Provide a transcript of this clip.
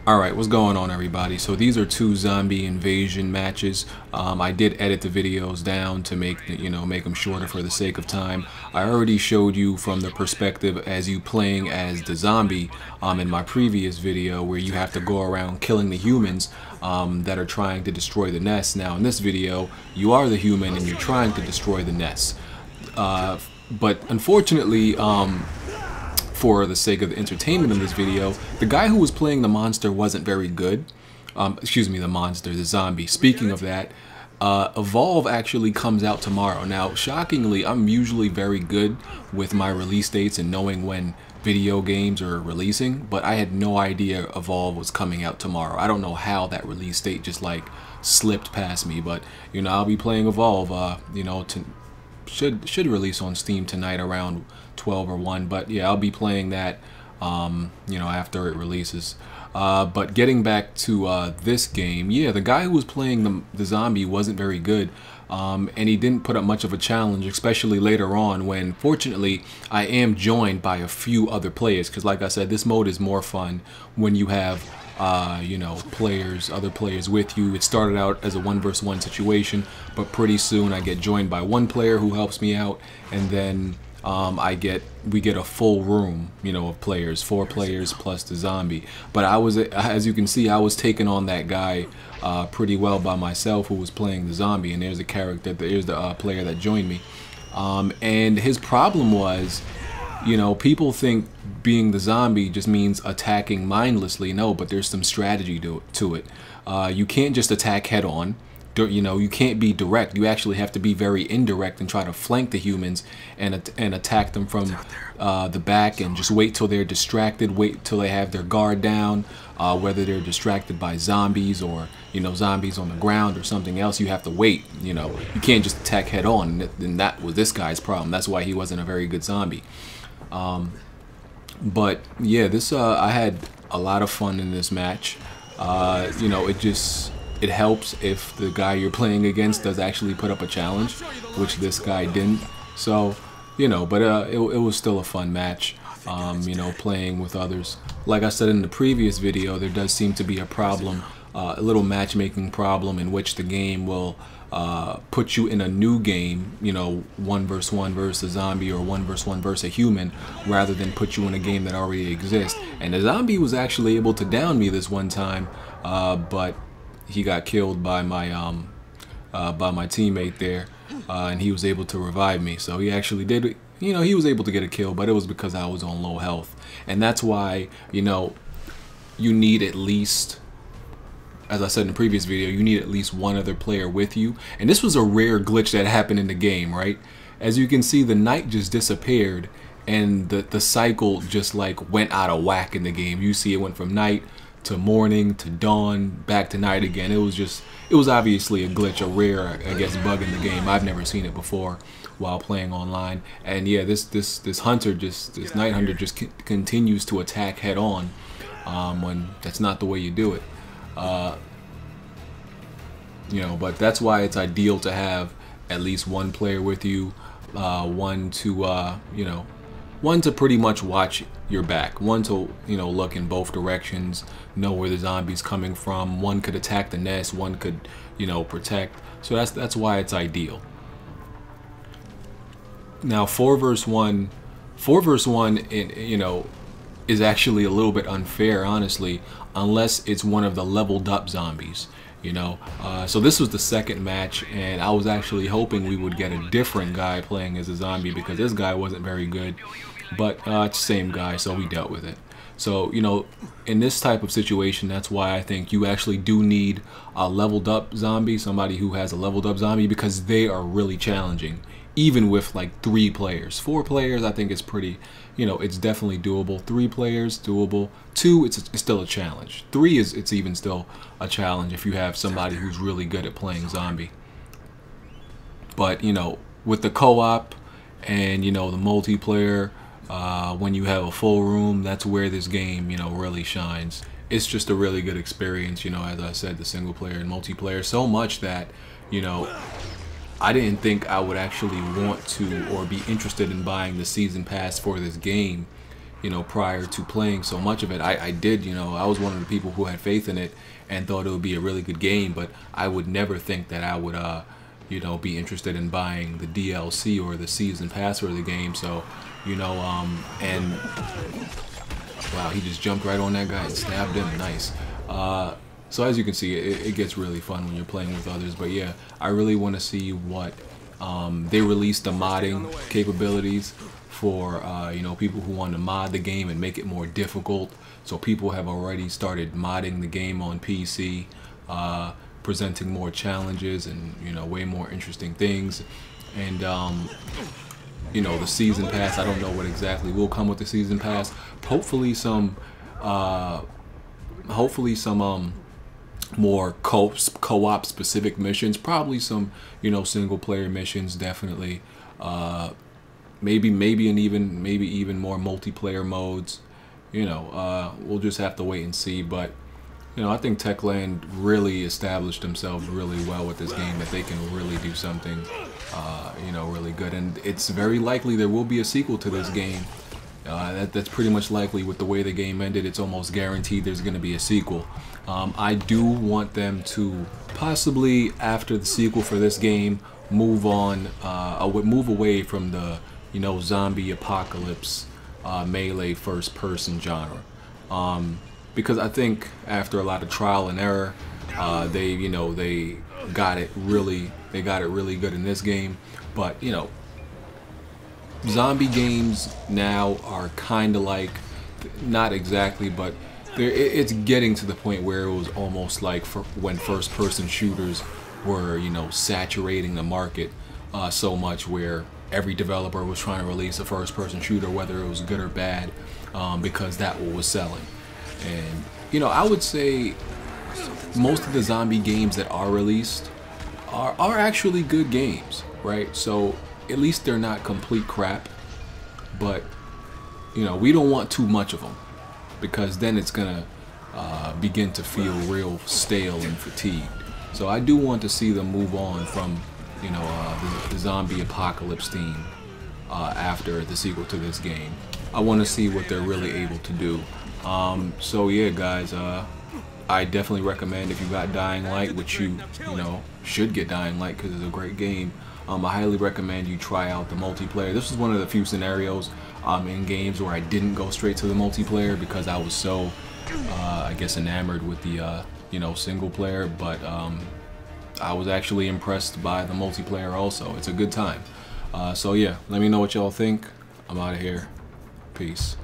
Alright, what's going on, everybody? So these are two zombie invasion matches. I did edit the videos down to make them shorter for the sake of time. I already showed you from the perspective as you playing as the zombie in my previous video, where you have to go around killing the humans that are trying to destroy the nest. Now in this video, you are the human and you're trying to destroy the nest. But unfortunately, for the sake of the entertainment in this video, the guy who was playing the monster wasn't very good. Excuse me, the zombie. Speaking of that, Evolve actually comes out tomorrow. Now, shockingly, I'm usually very good with my release dates and knowing when video games are releasing, but I had no idea Evolve was coming out tomorrow. I don't know how that release date just like slipped past me, but I'll be playing Evolve. Should release on Steam tonight around 12 or 1, but yeah, I'll be playing that after it releases. But getting back to this game, yeah, the guy who was playing the zombie wasn't very good, and he didn't put up much of a challenge, especially later on when, fortunately, I am joined by a few other players, because like I said, this mode is more fun when you have other players with you. It started out as a 1 versus 1 situation, but pretty soon I get joined by one player who helps me out, and then we get a full room, of players, 4 players plus the zombie. But as you can see, I was taking on that guy pretty well by myself, who was playing the zombie, and there's the player that joined me, and his problem was, people think being the zombie just means attacking mindlessly. No, but there's some strategy to it. You can't just attack head on. You can't be direct. You actually have to be very indirect and try to flank the humans and attack them from the back, and just wait till they're distracted, wait till they have their guard down, whether they're distracted by zombies or zombies on the ground or something else. You have to wait. You can't just attack head on, and that was this guy's problem. That's why he wasn't a very good zombie. But yeah, I had a lot of fun in this match. It helps if the guy you're playing against does actually put up a challenge, which this guy didn't. So, but it was still a fun match, playing with others. Like I said in the previous video, there does seem to be a problem, a little matchmaking problem, in which the game will put you in a new game, 1 versus 1 versus a zombie, or 1 versus 1 versus a human, rather than put you in a game that already exists. And the zombie was actually able to down me this one time, but he got killed by my teammate there, and he was able to revive me. So he actually did, he was able to get a kill, but it was because I was on low health. And that's why, you need at least, as I said in the previous video, you need at least one other player with you. And this was a rare glitch that happened in the game, right? As you can see, the night just disappeared, and the cycle just like went out of whack in the game. You see it went from night to morning to dawn, back to night again. It was obviously a glitch, a rare, I guess, bug in the game. I've never seen it before while playing online. And yeah, this night hunter just continues to attack head on, when that's not the way you do it. But that's why it's ideal to have at least one player with you, one to pretty much watch your back, one to look in both directions, know where the zombie's coming from. One could attack the nest, one could protect. So that's why it's ideal. Now 4 versus 1 is actually a little bit unfair, honestly, unless it's one of the leveled up zombies. So this was the second match, and I was actually hoping we would get a different guy playing as a zombie, because this guy wasn't very good. But it's the same guy, so we dealt with it. So, in this type of situation, that's why I think you actually do need a leveled up zombie, somebody who has a leveled up zombie, because they are really challenging. Even with like 3 players. 4 players, I think it's pretty, it's definitely doable. 3 players, doable. 2, it's still a challenge. 3 it's even still a challenge if you have somebody who's really good at playing zombie. But, with the co-op and, the multiplayer, when you have a full room, that's where this game, really shines. It's just a really good experience, as I said, the single player and multiplayer, so much that, I didn't think I would actually want to or be interested in buying the season pass for this game, you know, prior to playing so much of it. I did, you know, I was one of the people who had faith in it and thought it would be a really good game, but I would never think that I would, you know, be interested in buying the DLC or the season pass for the game. So, you know, and wow, he just jumped right on that guy and stabbed him. Nice. So as you can see, it gets really fun when you're playing with others. But yeah, I really want to see what they released the modding capabilities for you know, people who want to mod the game and make it more difficult. So people have already started modding the game on PC, presenting more challenges and, you know, way more interesting things. And you know, the season pass, I don't know what exactly will come with the season pass. Hopefully some more co-op specific missions, probably some, you know, single player missions, definitely. Maybe even more multiplayer modes. You know, we'll just have to wait and see. But you know, I think Techland really established themselves really well with this game, that they can really do something, you know, really good. And it's very likely there will be a sequel to this game. That's pretty much likely. With the way the game ended, it's almost guaranteed there's going to be a sequel. I do want them to possibly, after the sequel for this game, move away from the, you know, zombie apocalypse melee first-person genre. Because I think after a lot of trial and error, they got it really good in this game. But you know, zombie games now are kind of like, not exactly, but it's getting to the point where it was almost like when first-person shooters were, you know, saturating the market so much, where every developer was trying to release a first-person shooter, whether it was good or bad, because that was selling. And you know, I would say most of the zombie games that are released are actually good games, right? So at least they're not complete crap. But you know, we don't want too much of them, because then it's gonna begin to feel real stale and fatigued. So I do want to see them move on from, you know, the zombie apocalypse theme after the sequel to this game. I want to see what they're really able to do. So yeah, guys, I definitely recommend, if you got Dying Light, which you know should get Dying Light because it's a great game. I highly recommend you try out the multiplayer. This was one of the few scenarios in games where I didn't go straight to the multiplayer, because I was so I guess enamored with the you know, single player. But I was actually impressed by the multiplayer also. It's a good time. So yeah, let me know what y'all think. I'm out of here. Peace.